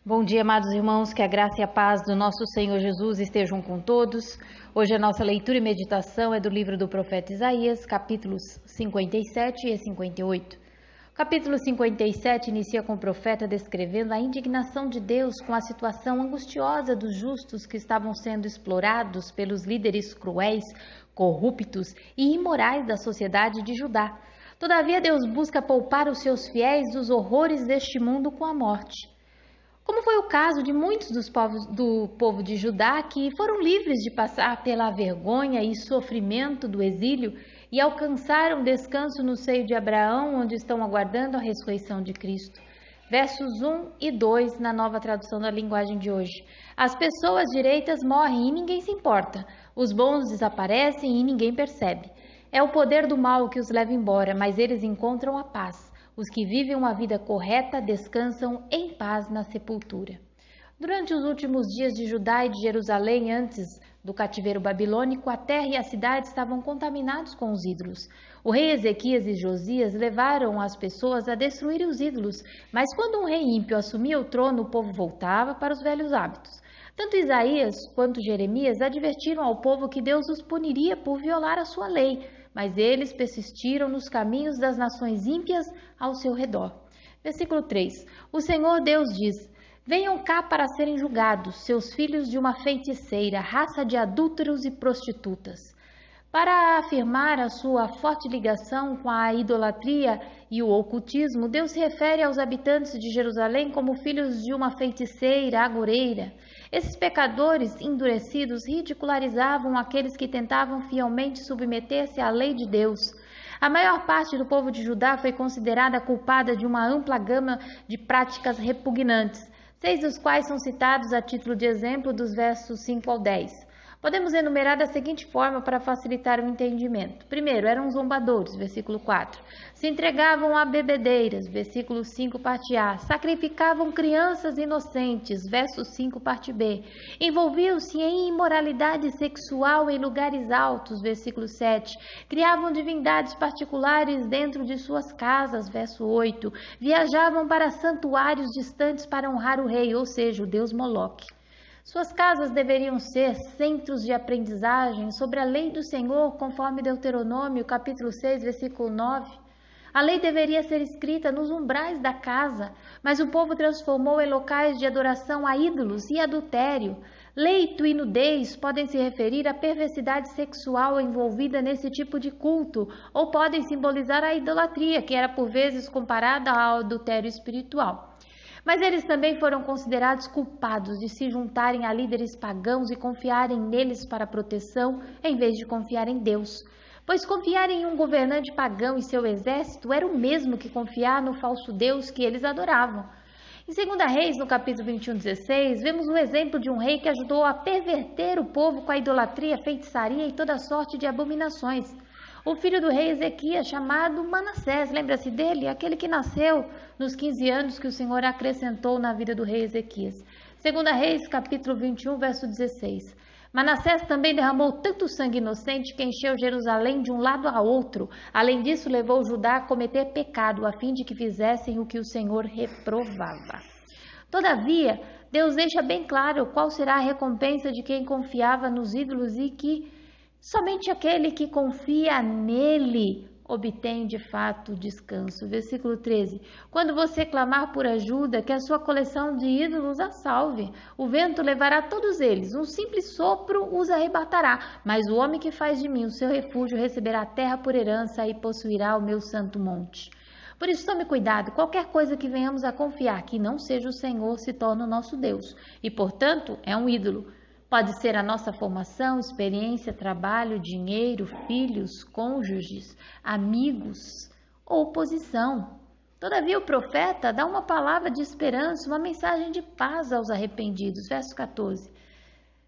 Bom dia, amados irmãos, que a graça e a paz do nosso Senhor Jesus estejam com todos. Hoje a nossa leitura e meditação é do livro do profeta Isaías, capítulos 57 e 58. O capítulo 57 inicia com o profeta descrevendo a indignação de Deus com a situação angustiosa dos justos que estavam sendo explorados pelos líderes cruéis, corruptos e imorais da sociedade de Judá. Todavia, Deus busca poupar os seus fiéis dos horrores deste mundo com a morte. Como foi o caso de muitos do povo de Judá que foram livres de passar pela vergonha e sofrimento do exílio e alcançaram descanso no seio de Abraão, onde estão aguardando a ressurreição de Cristo. Versos 1 e 2 na nova tradução da linguagem de hoje. As pessoas direitas morrem e ninguém se importa. Os bons desaparecem e ninguém percebe. É o poder do mal que os leva embora, mas eles encontram a paz. Os que vivem uma vida correta descansam em paz na sepultura. Durante os últimos dias de Judá e de Jerusalém, antes do cativeiro babilônico, a terra e a cidade estavam contaminados com os ídolos. O rei Ezequias e Josias levaram as pessoas a destruir os ídolos, mas quando um rei ímpio assumia o trono, o povo voltava para os velhos hábitos. Tanto Isaías quanto Jeremias advertiram ao povo que Deus os puniria por violar a sua lei, mas eles persistiram nos caminhos das nações ímpias ao seu redor. Versículo 3. O Senhor Deus diz: venham cá para serem julgados, seus filhos de uma feiticeira, raça de adúlteros e prostitutas. Para afirmar a sua forte ligação com a idolatria e o ocultismo, Deus se refere aos habitantes de Jerusalém como filhos de uma feiticeira, agoreira. Esses pecadores endurecidos ridicularizavam aqueles que tentavam fielmente submeter-se à lei de Deus. A maior parte do povo de Judá foi considerada culpada de uma ampla gama de práticas repugnantes, 6 dos quais são citados a título de exemplo dos versos 5 ao 10. Podemos enumerar da seguinte forma para facilitar o entendimento. Primeiro, eram zombadores, versículo 4. Se entregavam a bebedeiras, versículo 5, parte A. Sacrificavam crianças inocentes, verso 5, parte B. Envolviam-se em imoralidade sexual em lugares altos, versículo 7. Criavam divindades particulares dentro de suas casas, verso 8. Viajavam para santuários distantes para honrar o rei, ou seja, o deus Moloque. Suas casas deveriam ser centros de aprendizagem sobre a lei do Senhor, conforme Deuteronômio, capítulo 6, versículo 9. A lei deveria ser escrita nos umbrais da casa, mas o povo transformou em locais de adoração a ídolos e adultério. Leito e nudez podem se referir à perversidade sexual envolvida nesse tipo de culto, ou podem simbolizar a idolatria, que era por vezes comparada ao adultério espiritual. Mas eles também foram considerados culpados de se juntarem a líderes pagãos e confiarem neles para proteção, em vez de confiar em Deus. Pois confiar em um governante pagão e seu exército era o mesmo que confiar no falso Deus que eles adoravam. Em 2 Reis, no capítulo 21:16, vemos o exemplo de um rei que ajudou a perverter o povo com a idolatria, feitiçaria e toda sorte de abominações. O filho do rei Ezequias, chamado Manassés, lembra-se dele? Aquele que nasceu nos 15 anos que o Senhor acrescentou na vida do rei Ezequias. 2 Reis, capítulo 21, verso 16. Manassés também derramou tanto sangue inocente que encheu Jerusalém de um lado a outro. Além disso, levou Judá a cometer pecado, a fim de que fizessem o que o Senhor reprovava. Todavia, Deus deixa bem claro qual será a recompensa de quem confiava nos ídolos e que somente aquele que confia nele obtém de fato descanso. Versículo 13. Quando você clamar por ajuda, que a sua coleção de ídolos a salve. O vento levará todos eles, um simples sopro os arrebatará. Mas o homem que faz de mim o seu refúgio receberá a terra por herança e possuirá o meu santo monte. Por isso, tome cuidado, qualquer coisa que venhamos a confiar que não seja o Senhor se torna o nosso Deus e, portanto, é um ídolo. Pode ser a nossa formação, experiência, trabalho, dinheiro, filhos, cônjuges, amigos ou posição. Todavia o profeta dá uma palavra de esperança, uma mensagem de paz aos arrependidos. Verso 14.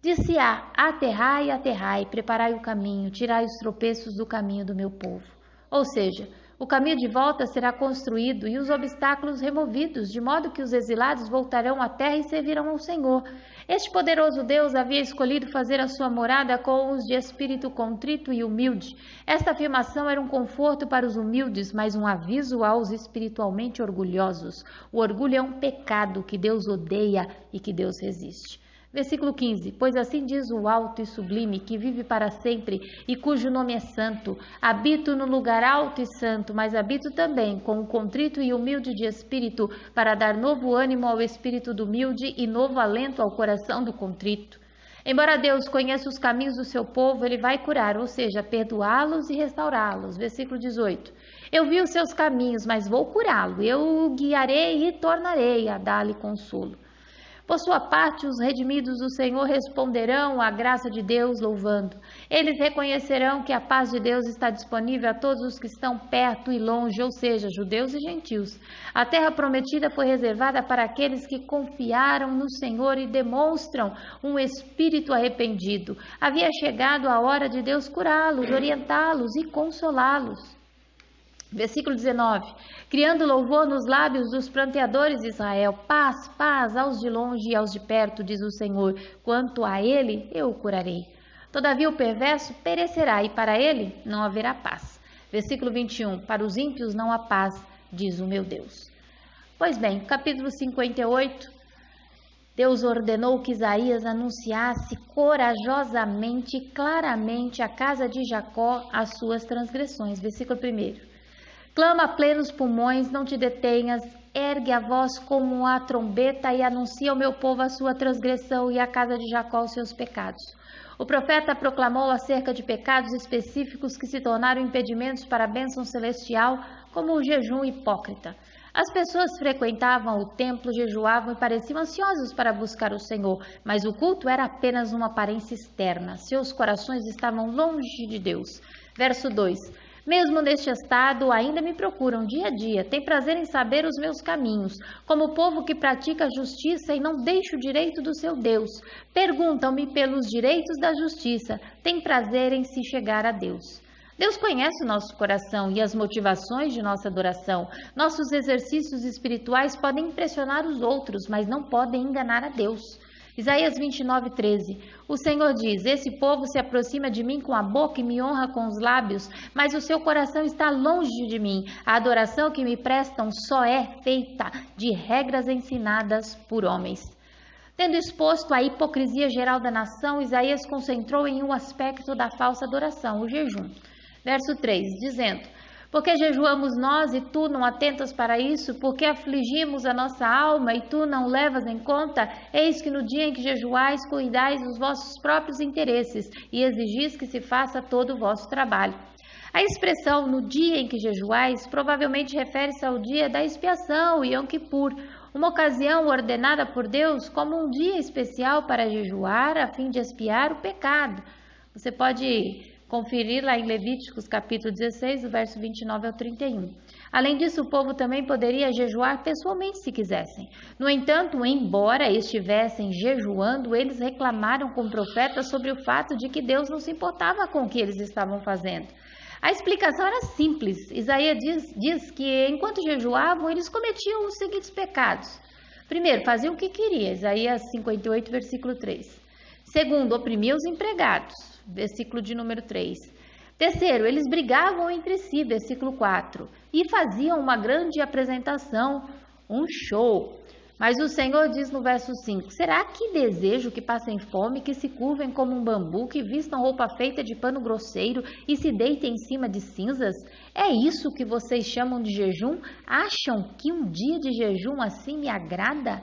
Disse-á: aterrai, aterrai, preparai o caminho, tirai os tropeços do caminho do meu povo. Ou seja, O caminho de volta será construído e os obstáculos removidos, de modo que os exilados voltarão à terra e servirão ao Senhor. Este poderoso Deus havia escolhido fazer a sua morada com os de espírito contrito e humilde. Esta afirmação era um conforto para os humildes, mas um aviso aos espiritualmente orgulhosos. O orgulho é um pecado que Deus odeia e que Deus resiste. Versículo 15: Pois assim diz o alto e sublime, que vive para sempre e cujo nome é santo. Habito no lugar alto e santo, mas habito também com o contrito e humilde de espírito, para dar novo ânimo ao espírito do humilde e novo alento ao coração do contrito. Embora Deus conheça os caminhos do seu povo, Ele vai curar, ou seja, perdoá-los e restaurá-los. Versículo 18: Eu vi os seus caminhos, mas vou curá-lo. Eu o guiarei e tornarei a dar-lhe consolo. Por sua parte, os redimidos do Senhor responderão à graça de Deus louvando. Eles reconhecerão que a paz de Deus está disponível a todos os que estão perto e longe, ou seja, judeus e gentios. A terra prometida foi reservada para aqueles que confiaram no Senhor e demonstram um espírito arrependido. Havia chegado a hora de Deus curá-los, orientá-los e consolá-los. Versículo 19: Criando louvor nos lábios dos pranteadores de Israel, paz, paz aos de longe e aos de perto, diz o Senhor, quanto a ele eu o curarei. Todavia o perverso perecerá e para ele não haverá paz. Versículo 21: Para os ímpios não há paz, diz o meu Deus. Pois bem, capítulo 58, Deus ordenou que Isaías anunciasse corajosamente e claramente à casa de Jacó as suas transgressões. Versículo 1: Clama a plenos pulmões, não te detenhas, ergue a voz como a trombeta e anuncia ao meu povo a sua transgressão e à casa de Jacó os seus pecados. O profeta proclamou acerca de pecados específicos que se tornaram impedimentos para a bênção celestial, como o jejum hipócrita. As pessoas frequentavam o templo, jejuavam e pareciam ansiosos para buscar o Senhor, mas o culto era apenas uma aparência externa. Seus corações estavam longe de Deus. Verso 2: Mesmo neste estado, ainda me procuram dia a dia, têm prazer em saber os meus caminhos, como o povo que pratica a justiça e não deixa o direito do seu Deus. Perguntam-me pelos direitos da justiça, têm prazer em se chegar a Deus. Deus conhece o nosso coração e as motivações de nossa adoração. Nossos exercícios espirituais podem impressionar os outros, mas não podem enganar a Deus. Isaías 29:13. O Senhor diz: Esse povo se aproxima de mim com a boca e me honra com os lábios, mas o seu coração está longe de mim. A adoração que me prestam só é feita de regras ensinadas por homens. Tendo exposto a hipocrisia geral da nação, Isaías concentrou em um aspecto da falsa adoração, o jejum. Verso 3, dizendo: Porque jejuamos nós e tu não atentas para isso? Porque afligimos a nossa alma e tu não levas em conta? Eis que no dia em que jejuais, cuidais dos vossos próprios interesses e exigis que se faça todo o vosso trabalho. A expressão no dia em que jejuais provavelmente refere-se ao dia da expiação, Yom Kippur, uma ocasião ordenada por Deus como um dia especial para jejuar a fim de expiar o pecado. Você pode conferir lá em Levíticos capítulo 16, do verso 29 ao 31. Além disso, o povo também poderia jejuar pessoalmente se quisessem. No entanto, embora estivessem jejuando, eles reclamaram com o profeta sobre o fato de que Deus não se importava com o que eles estavam fazendo. A explicação era simples. Isaías diz que enquanto jejuavam, eles cometiam os seguintes pecados. Primeiro, faziam o que queriam, Isaías 58, versículo 3. Segundo, oprimiam os empregados, versículo de número 3. Terceiro, eles brigavam entre si, versículo 4. E faziam uma grande apresentação, um show. Mas o Senhor diz no verso 5, será que desejo que passem fome, que se curvem como um bambu, que vistam roupa feita de pano grosseiro e se deitem em cima de cinzas? É isso que vocês chamam de jejum? Acham que um dia de jejum assim me agrada?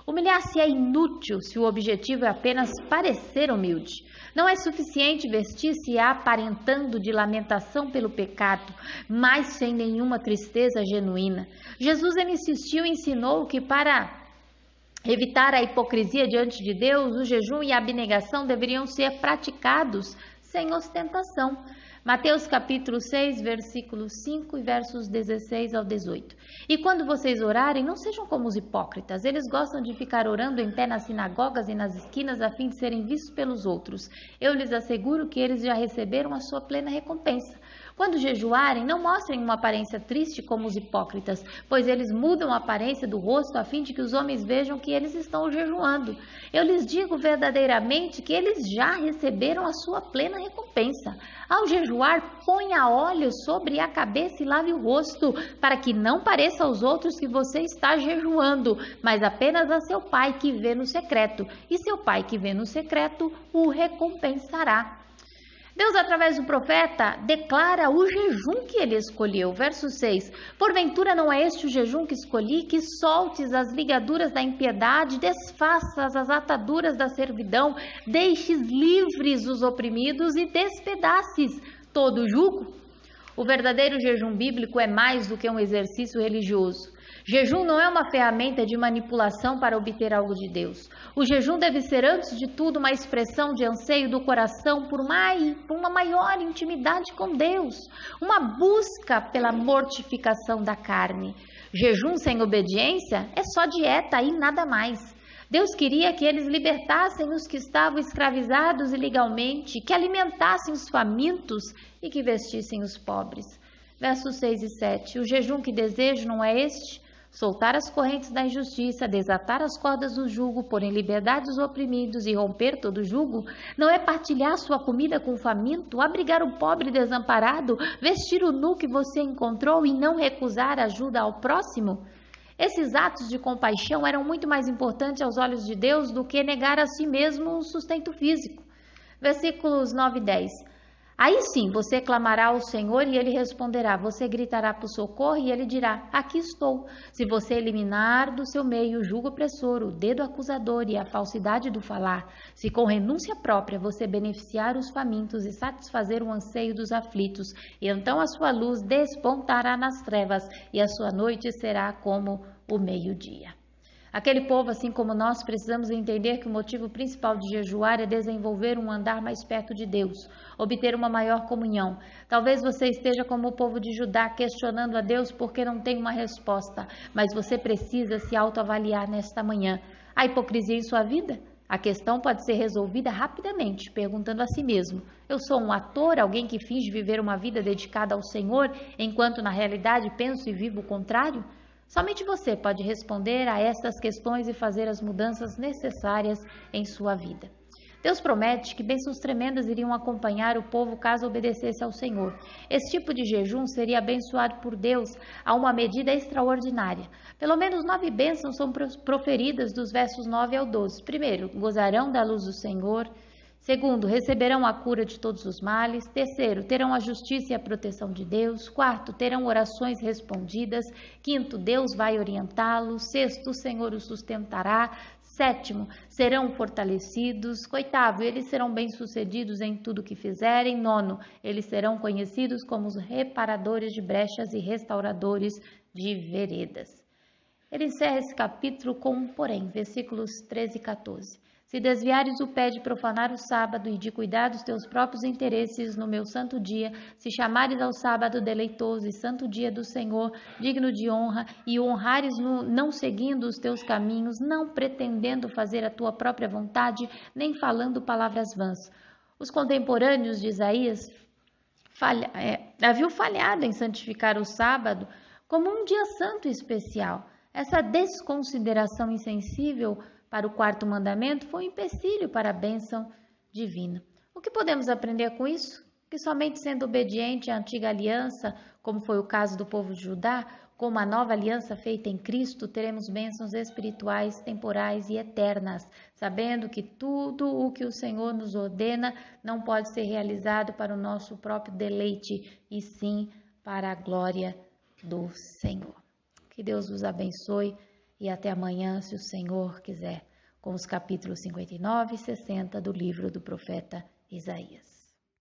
Humilhar-se é inútil se o objetivo é apenas parecer humilde. Não é suficiente vestir-se aparentando de lamentação pelo pecado, mas sem nenhuma tristeza genuína. Jesus insistiu e ensinou que para evitar a hipocrisia diante de Deus, o jejum e a abnegação deveriam ser praticados sem ostentação. Mateus capítulo 6, versículos 5 e versos 16 ao 18. E quando vocês orarem, não sejam como os hipócritas. Eles gostam de ficar orando em pé nas sinagogas e nas esquinas a fim de serem vistos pelos outros. Eu lhes asseguro que eles já receberam a sua plena recompensa. Quando jejuarem, não mostrem uma aparência triste como os hipócritas, pois eles mudam a aparência do rosto a fim de que os homens vejam que eles estão jejuando. Eu lhes digo verdadeiramente que eles já receberam a sua plena recompensa. Ao jejuar, ponha óleo sobre a cabeça e lave o rosto, para que não pareça aos outros que você está jejuando, mas apenas a seu Pai que vê no secreto, e seu Pai que vê no secreto o recompensará. Deus, através do profeta, declara o jejum que ele escolheu. Verso 6. Porventura não é este o jejum que escolhi, que soltes as ligaduras da impiedade, desfaças as ataduras da servidão, deixes livres os oprimidos e despedaces todo o jugo? O verdadeiro jejum bíblico é mais do que um exercício religioso. Jejum não é uma ferramenta de manipulação para obter algo de Deus. O jejum deve ser, antes de tudo, uma expressão de anseio do coração por uma maior intimidade com Deus, uma busca pela mortificação da carne. Jejum sem obediência é só dieta e nada mais. Deus queria que eles libertassem os que estavam escravizados ilegalmente, que alimentassem os famintos e que vestissem os pobres. Versos 6 e 7. O jejum que desejo não é este? Soltar as correntes da injustiça, desatar as cordas do jugo, pôr em liberdade os oprimidos e romper todo o jugo? Não é partilhar sua comida com o faminto, abrigar o pobre desamparado, vestir o nu que você encontrou e não recusar ajuda ao próximo? Esses atos de compaixão eram muito mais importantes aos olhos de Deus do que negar a si mesmo um sustento físico. Versículos 9 e 10. Aí sim, você clamará ao Senhor e Ele responderá. Você gritará por socorro e Ele dirá, aqui estou. Se você eliminar do seu meio o jugo opressor, o dedo acusador e a falsidade do falar, se com renúncia própria você beneficiar os famintos e satisfazer o anseio dos aflitos, então a sua luz despontará nas trevas e a sua noite será como o meio-dia. Aquele povo, assim como nós, precisamos entender que o motivo principal de jejuar é desenvolver um andar mais perto de Deus, obter uma maior comunhão. Talvez você esteja como o povo de Judá, questionando a Deus porque não tem uma resposta, mas você precisa se autoavaliar nesta manhã. Há hipocrisia em sua vida? A questão pode ser resolvida rapidamente, perguntando a si mesmo: eu sou um ator, alguém que finge viver uma vida dedicada ao Senhor, enquanto na realidade penso e vivo o contrário? Somente você pode responder a estas questões e fazer as mudanças necessárias em sua vida. Deus promete que bênçãos tremendas iriam acompanhar o povo caso obedecesse ao Senhor. Esse tipo de jejum seria abençoado por Deus a uma medida extraordinária. Pelo menos 9 bênçãos são proferidas dos versos 9 ao 12. Primeiro, gozarão da luz do Senhor. Segundo, receberão a cura de todos os males. Terceiro, terão a justiça e a proteção de Deus. Quarto, terão orações respondidas. Quinto, Deus vai orientá-los. Sexto, o Senhor os sustentará. Sétimo, serão fortalecidos. Oitavo, eles serão bem-sucedidos em tudo que fizerem. Nono, eles serão conhecidos como os reparadores de brechas e restauradores de veredas. Ele encerra esse capítulo com um porém, versículos 13 e 14. Se desviares o pé de profanar o sábado e de cuidar dos teus próprios interesses no meu santo dia, se chamares ao sábado deleitoso e santo dia do Senhor, digno de honra, e o honrares não seguindo os teus caminhos, não pretendendo fazer a tua própria vontade, nem falando palavras vãs. Os contemporâneos de Isaías haviam falhado em santificar o sábado como um dia santo e especial. Essa desconsideração insensível para o quarto mandamento foi um empecilho para a bênção divina. O que podemos aprender com isso? Que somente sendo obediente à antiga aliança, como foi o caso do povo de Judá, como a nova aliança feita em Cristo, teremos bênçãos espirituais, temporais e eternas, sabendo que tudo o que o Senhor nos ordena não pode ser realizado para o nosso próprio deleite, e sim para a glória do Senhor. Que Deus vos abençoe. E até amanhã, se o Senhor quiser, com os capítulos 59 e 60 do livro do profeta Isaías.